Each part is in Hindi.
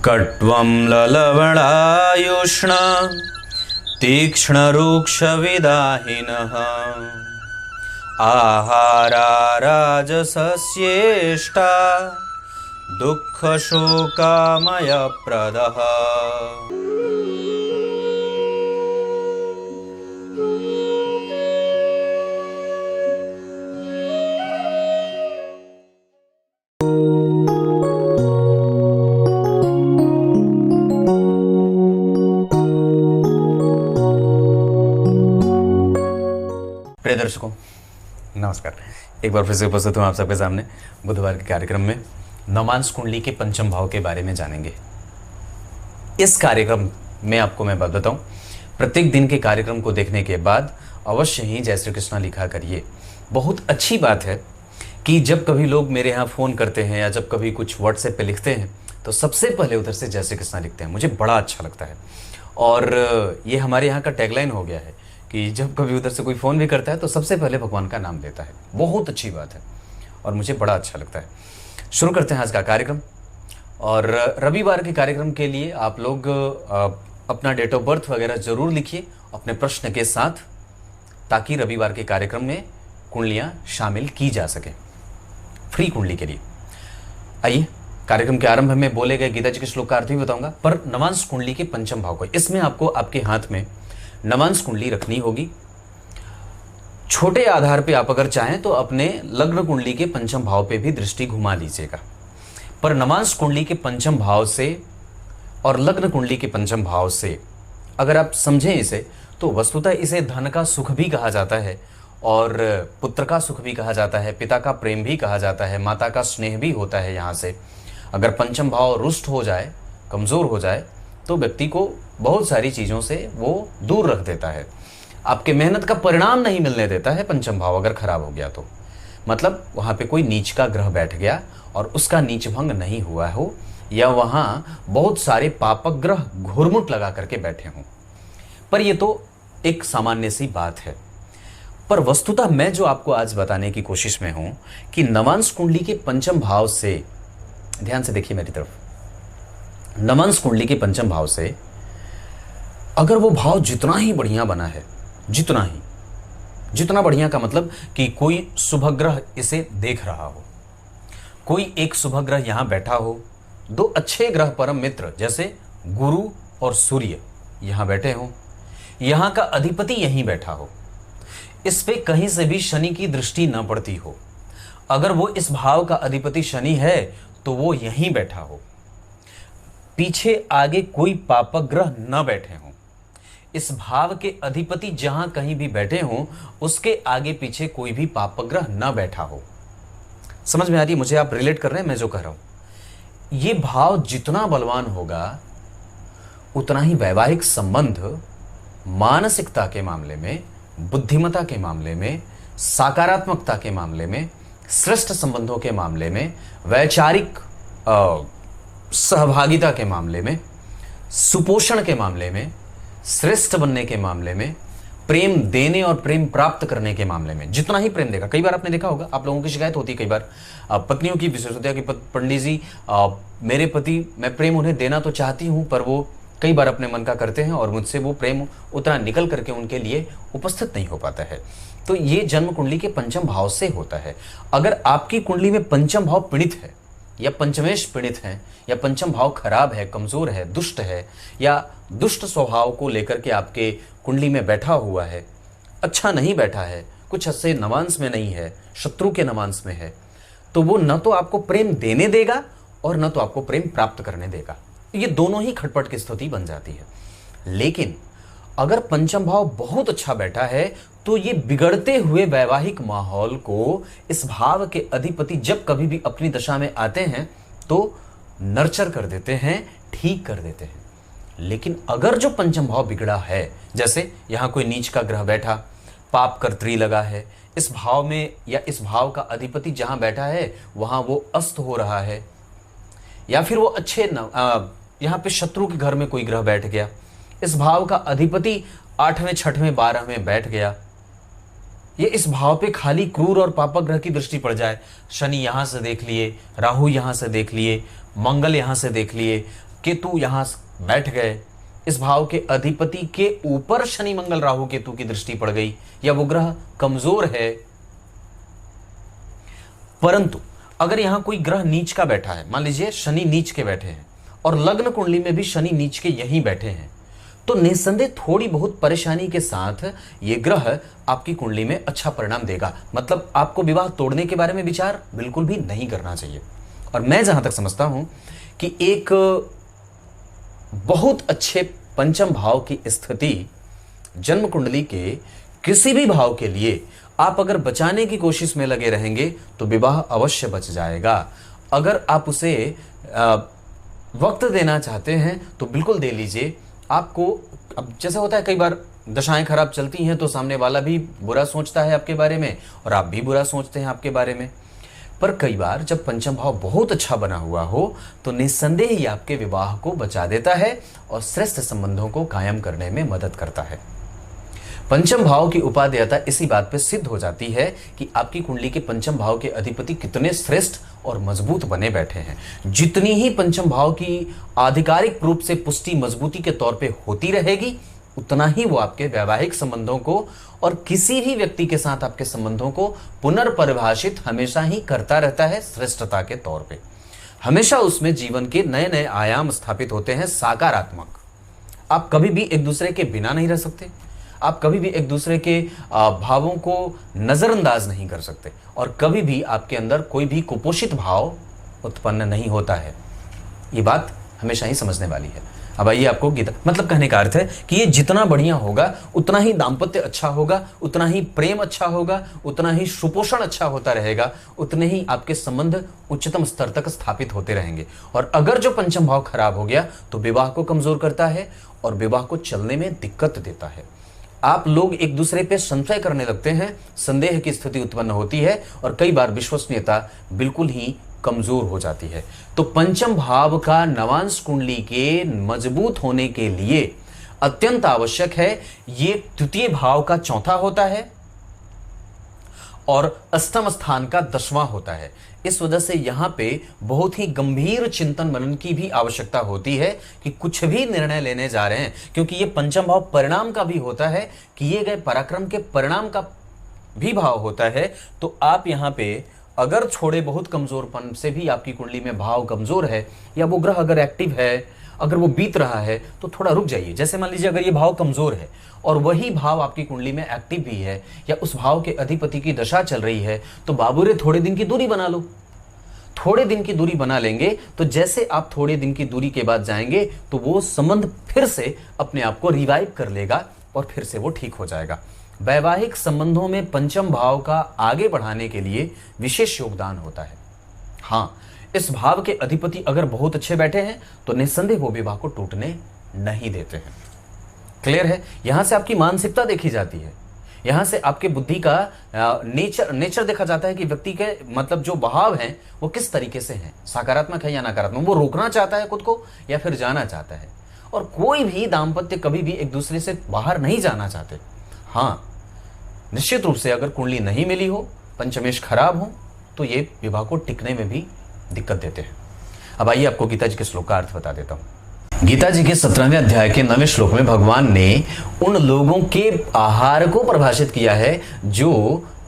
कट्वं ललवणायुष्ण तीक्ष्णरूक्षविदाहिनः आहारा राजसस्येष्टा दुःखशोकामयप्रदः। प्रिय दर्शकों नमस्कार, एक बार फिर से उपस्थित हूँ आप सबके सामने। बुधवार के कार्यक्रम में नवांश कुंडली के पंचम भाव के बारे में जानेंगे। इस कार्यक्रम में आपको मैं बात बताऊं, प्रत्येक दिन के कार्यक्रम को देखने के बाद अवश्य ही जय श्री कृष्णा लिखा करिए। बहुत अच्छी बात है कि जब कभी लोग मेरे यहाँ फ़ोन करते हैं या जब कभी कुछ व्हाट्सएप पे लिखते हैं तो सबसे पहले उधर से जय श्री कृष्णा लिखते हैं। मुझे बड़ा अच्छा लगता है और ये हमारे यहाँ का टैगलाइन हो गया है कि जब कभी उधर से कोई फ़ोन भी करता है तो सबसे पहले भगवान का नाम लेता है। बहुत अच्छी बात है और मुझे बड़ा अच्छा लगता है। शुरू करते हैं आज का कार्यक्रम। और रविवार के कार्यक्रम के लिए आप लोग अपना डेट ऑफ बर्थ वगैरह ज़रूर लिखिए अपने प्रश्न के साथ, ताकि रविवार के कार्यक्रम में कुंडलियाँ शामिल की जा सकें फ्री कुंडली के लिए। आइए, कार्यक्रम के आरंभ में बोले गए गीता जी के श्लोक का अर्थ भी बताऊंगा, पर नवांश कुंडली के पंचम भाव को, इसमें आपको आपके हाथ में नवांश कुंडली रखनी होगी। छोटे आधार पे आप अगर चाहें तो अपने लग्न कुंडली के पंचम भाव पे भी दृष्टि घुमा लीजिएगा, पर नवांश कुंडली के पंचम भाव से और लग्न कुंडली के पंचम भाव से अगर आप समझें इसे, तो वस्तुतः इसे धन का सुख भी कहा जाता है और पुत्र का सुख भी कहा जाता है, पिता का प्रेम भी कहा जाता है, माता का स्नेह भी होता है। यहाँ से अगर पंचम भाव रुष्ट हो जाए, कमज़ोर हो जाए, तो व्यक्ति को बहुत सारी चीज़ों से वो दूर रख देता है। आपके मेहनत का परिणाम नहीं मिलने देता है पंचम भाव अगर खराब हो गया तो। मतलब वहाँ पे कोई नीच का ग्रह बैठ गया और उसका नीच भंग नहीं हुआ हो, या वहाँ बहुत सारे पापक ग्रह घुरमुट लगा करके बैठे हों। पर ये तो एक सामान्य सी बात है। पर वस्तुतः मैं जो आपको आज बताने की कोशिश में हूँ कि नवांश कुंडली के पंचम भाव से, ध्यान से देखिए मेरी तरफ, नवांश कुंडली के पंचम भाव से अगर वो भाव जितना ही बढ़िया बना है, जितना बढ़िया का मतलब कि कोई शुभ ग्रह इसे देख रहा हो, कोई एक शुभ ग्रह यहाँ बैठा हो, दो अच्छे ग्रह परम मित्र जैसे गुरु और सूर्य यहाँ बैठे हों, यहाँ का अधिपति यहीं बैठा हो, इस पे कहीं से भी शनि की दृष्टि न पड़ती हो, अगर वो इस भाव का अधिपति शनि है तो वो यहीं बैठा हो, पीछे आगे कोई पापक ग्रह न बैठे हों, इस भाव के अधिपति जहां कहीं भी बैठे हों उसके आगे पीछे कोई भी पापक ग्रह न बैठा हो। समझ में आ रही है मुझे? आप रिलेट कर रहे हैं मैं जो कह रहा हूं? ये भाव जितना बलवान होगा उतना ही वैवाहिक संबंध, मानसिकता के मामले में, बुद्धिमत्ता के मामले में, सकारात्मकता के मामले में, श्रेष्ठ संबंधों के मामले में, वैचारिक सहभागिता के मामले में, सुपोषण के मामले में, श्रेष्ठ बनने के मामले में, प्रेम देने और प्रेम प्राप्त करने के मामले में, जितना ही प्रेम देगा। कई बार आपने देखा होगा, आप लोगों की शिकायत होती है कई बार पत्नियों की विशेष होती है कि पंडित जी मेरे पति, मैं प्रेम उन्हें देना तो चाहती हूँ पर वो कई बार अपने मन का करते हैं और मुझसे वो प्रेम उतना निकल करके उनके लिए उपस्थित नहीं हो पाता है। तो ये जन्म कुंडली के पंचम भाव से होता है। अगर आपकी कुंडली में पंचम भाव पीड़ित है या पंचमेश पीड़ित है या पंचम भाव खराब है, कमजोर है, दुष्ट है, या दुष्ट स्वभाव को लेकर के आपके कुंडली में बैठा हुआ है, अच्छा नहीं बैठा है, कुछ अच्छे नवांश में नहीं है, शत्रु के नवांश में है, तो वो न तो आपको प्रेम देने देगा और न तो आपको प्रेम प्राप्त करने देगा। ये दोनों ही खटपट की स्थिति बन जाती है। लेकिन अगर पंचम भाव बहुत अच्छा बैठा है तो ये बिगड़ते हुए वैवाहिक माहौल को इस भाव के अधिपति जब कभी भी अपनी दशा में आते हैं तो नर्चर कर देते हैं, ठीक कर देते हैं। लेकिन अगर जो पंचम भाव बिगड़ा है, जैसे यहां कोई नीच का ग्रह बैठा, पाप कर्त्री लगा है इस भाव में, या इस भाव का अधिपति जहां बैठा है वहां वो अस्त हो रहा है, या फिर वो अच्छे यहां पे शत्रु के घर में कोई ग्रह बैठ गया, इस भाव का अधिपति 8वें 6वें 12वें बैठ गया, ये इस भाव पे खाली क्रूर और पापक ग्रह की दृष्टि पड़ जाए, शनि यहां से देख लिए, राहु यहां से देख लिए, मंगल यहां से देख लिए, केतु यहां बैठ गए, इस भाव के अधिपति के ऊपर शनि मंगल राहु केतु की दृष्टि पड़ गई, या वो ग्रह कमजोर है। परंतु अगर यहां कोई ग्रह नीच का बैठा है, मान लीजिए शनि नीच के बैठे हैं और लग्न कुंडली में भी शनि नीच के यहीं बैठे हैं, तो निस्संदेह थोड़ी बहुत परेशानी के साथ ये ग्रह आपकी कुंडली में अच्छा परिणाम देगा। मतलब आपको विवाह तोड़ने के बारे में विचार बिल्कुल भी नहीं करना चाहिए। और मैं जहां तक समझता हूं कि एक बहुत अच्छे पंचम भाव की स्थिति जन्म कुंडली के किसी भी भाव के लिए आप अगर बचाने की कोशिश में लगे रहेंगे तो विवाह अवश्य बच जाएगा। अगर आप उसे वक्त देना चाहते हैं तो बिल्कुल दे लीजिए। आपको अब जैसे होता है कई बार दशाएं खराब चलती हैं तो सामने वाला भी बुरा सोचता है आपके बारे में और आप भी बुरा सोचते हैं आपके बारे में। पर कई बार जब पंचम भाव बहुत अच्छा बना हुआ हो तो निस्संदेह ही आपके विवाह को बचा देता है और श्रेष्ठ संबंधों को कायम करने में मदद करता है। पंचम भाव की उपादेयता इसी बात पर सिद्ध हो जाती है कि आपकी कुंडली के पंचम भाव के अधिपति कितने श्रेष्ठ और मजबूत बने बैठे हैं। जितनी ही पंचम भाव की आधिकारिक रूप से पुष्टि मजबूती के तौर पे होती रहेगी, उतना ही वो आपके वैवाहिक संबंधों को और किसी भी व्यक्ति के साथ आपके संबंधों को पुनर्परिभाषित हमेशा ही करता रहता है श्रेष्ठता के तौर पे। हमेशा उसमें जीवन के नए नए आयाम स्थापित होते हैं सकारात्मक। आप कभी भी एक दूसरे के बिना नहीं रह सकते, आप कभी भी एक दूसरे के भावों को नजरअंदाज नहीं कर सकते और कभी भी आपके अंदर कोई भी कुपोषित भाव उत्पन्न नहीं होता है। ये बात हमेशा ही समझने वाली है। अब आइए आपको गीता मतलब कहने का अर्थ है कि ये जितना बढ़िया होगा उतना ही दाम्पत्य अच्छा होगा, उतना ही प्रेम अच्छा होगा, उतना ही सुपोषण अच्छा होता रहेगा, उतने ही आपके संबंध उच्चतम स्तर तक स्थापित होते रहेंगे। और अगर जो पंचम भाव खराब हो गया तो विवाह को कमजोर करता है और विवाह को चलने में दिक्कत देता है। आप लोग एक दूसरे पे संशय करने लगते हैं, संदेह की स्थिति उत्पन्न होती है और कई बार विश्वसनीयता बिल्कुल ही कमजोर हो जाती है। तो पंचम भाव का नवांश कुंडली के मजबूत होने के लिए अत्यंत आवश्यक है। ये द्वितीय भाव का चौथा होता है और अष्टम स्थान का 10वां होता है। इस वजह से यहां पे बहुत ही गंभीर चिंतन मनन की भी आवश्यकता होती है कि कुछ भी निर्णय लेने जा रहे हैं, क्योंकि ये पंचम भाव परिणाम का भी होता है, किए गए पराक्रम के परिणाम का भी भाव होता है। तो आप यहां पे अगर थोड़े बहुत कमजोरपन से भी आपकी कुंडली में भाव कमजोर है या वो ग्रह अगर एक्टिव है, अगर वो बीत रहा है तो थोड़ा रुक जाइए। जैसे मान लीजिए अगर ये भाव कमजोर है और वही भाव आपकी कुंडली में एक्टिव भी है या उस भाव के अधिपति की दशा चल रही है तो बाबूरे थोड़े दिन की दूरी बना लो। थोड़े दिन की दूरी बना लेंगे तो जैसे आप थोड़े दिन की दूरी के बाद जाएंगे तो वो संबंध फिर से अपने आप को रिवाइव कर लेगा और फिर से वो ठीक हो जाएगा। वैवाहिक संबंधों में पंचम भाव का आगे बढ़ाने के लिए विशेष योगदान होता है। हाँ, इस भाव के अधिपति अगर बहुत अच्छे बैठे हैं तो निस्संदेह वो विवाह को टूटने नहीं देते हैं। क्लियर है? यहां से आपकी मानसिकता देखी जाती है, यहां से आपके बुद्धि का नेचर देखा जाता है कि व्यक्ति के मतलब जो भाव हैं वो किस तरीके से हैं, सकारात्मक है या नकारात्मक, वो रोकना चाहता है खुद को या फिर जाना चाहता है। और कोई भी दाम्पत्य कभी भी एक दूसरे से बाहर नहीं जाना चाहते। हाँ, निश्चित रूप से अगर कुंडली नहीं मिली हो, पंचमेश खराब हो, तो ये विवाह को टिकने में भी दिक्कत देते हैं। अब आइए आपको गीता जी के श्लोक का अर्थ बता देता हूं। गीता जी के 17वें अध्याय के 9वें श्लोक में भगवान ने उन लोगों के आहार को परिभाषित किया है जो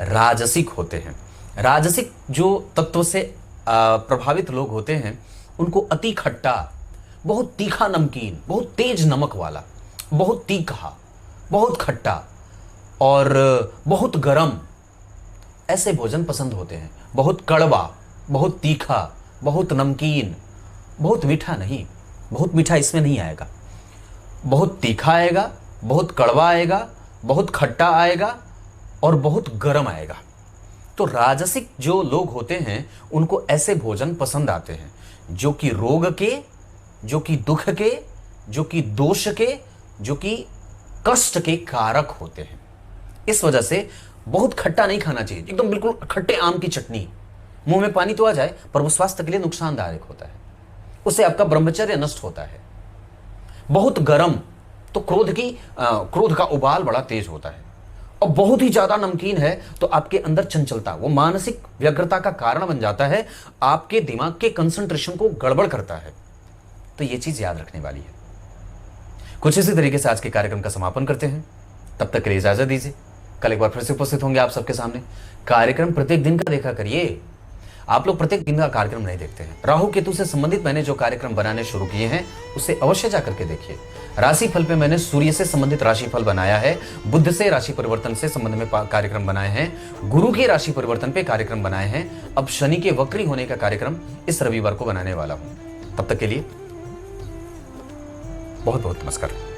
राजसिक होते हैं। राजसिक जो तत्व से प्रभावित लोग होते हैं उनको अति खट्टा, बहुत तीखा नमकीन, बहुत तेज नमक वाला, बहुत तीखा, बहुत खट्टा और बहुत गरम ऐसे भोजन पसंद होते हैं। बहुत कड़वा, बहुत तीखा, बहुत नमकीन, बहुत मीठा नहीं, बहुत मीठा इसमें नहीं आएगा, बहुत तीखा आएगा, बहुत कड़वा आएगा, बहुत खट्टा आएगा और बहुत गर्म आएगा। तो राजसिक जो लोग होते हैं उनको ऐसे भोजन पसंद आते हैं जो कि रोग के, जो कि दुख के, जो कि दोष के, जो कि कष्ट के कारक होते हैं। इस वजह से बहुत खट्टा नहीं खाना चाहिए, एकदम बिल्कुल खट्टे आम की चटनी, मुंह में पानी तो आ जाए पर वो स्वास्थ्य के लिए नुकसानदायक होता है, उससे आपका ब्रह्मचर्य नष्ट होता है। बहुत गर्म तो क्रोध का उबाल बड़ा तेज होता है और बहुत ही ज्यादा नमकीन है तो आपके अंदर चंचलता, वो मानसिक व्यग्रता का कारण बन जाता है, आपके दिमाग के कंसंट्रेशन को गड़बड़ करता है। तो ये चीज याद रखने वाली है। कुछ इसी तरीके से आज के कार्यक्रम का समापन करते हैं। तब तक के लिए इजाजत दीजिए। कल एक बार फिर से उपस्थित होंगे आप सबके सामने। कार्यक्रम प्रत्येक दिन का देखा करिए। आप लोग प्रत्येक दिन का कार्यक्रम नहीं देखते हैं। राहु केतु से संबंधित मैंने जो कार्यक्रम बनाने शुरू किए हैं उसे अवश्य जाकर के देखिए। राशिफल पे मैंने सूर्य से संबंधित राशिफल बनाया है, बुध से राशि परिवर्तन से संबंध में कार्यक्रम बनाए हैं, गुरु के राशि परिवर्तन पे कार्यक्रम बनाए हैं। अब शनि के वक्री होने का कार्यक्रम इस रविवार को बनाने वाला हूं। तब तक के लिए बहुत बहुत नमस्कार।